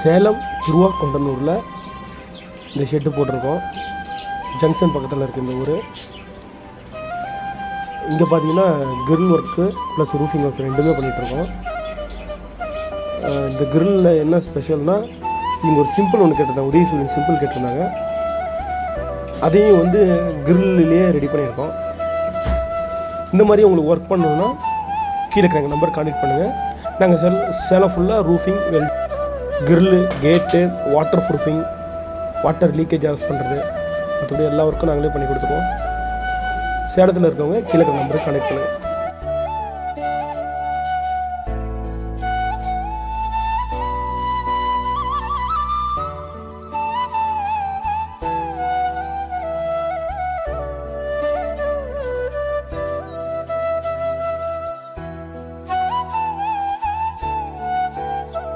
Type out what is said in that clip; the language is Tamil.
சேலம் திருவாக்கொண்டனூரில் இந்த ஷெட்டு போட்டிருக்கோம். ஜங்ஷன் பக்கத்தில் இருக்குது இந்த ஊர். இங்கே பார்த்தீங்கன்னா grill work plus roofing work ரெண்டுமே பண்ணிகிட்ருக்கோம். இந்த கிரில்லில் என்ன ஸ்பெஷல்னால், இங்கே ஒரு சிம்பிள் ஒன்று கேட்டிருந்தாங்க, உதயசூரியன் சிம்பிள் கேட்டிருந்தாங்க. அதையும் வந்து கிரில்லையே ரெடி பண்ணியிருக்கோம். இந்த மாதிரி உங்களுக்கு ஒர்க் பண்ணணுன்னா கீழே இருக்கிற எங்கள் நம்பர் கான்டெக்ட் பண்ணுங்கள். நாங்கள் சேலம் ஃபுல்லாக ரூஃபிங், கிரில்லு, கேட்டு, water proofing, water leakage as பண்ணுறது, மற்றபடி எல்லா ஒர்க்கும் நாங்களே பண்ணி கொடுத்துருவோம். சேலத்தில் இருக்கவங்க கீழே இருக்கிற நம்பரை கான்டெக்ட் பண்ணுங்கள்.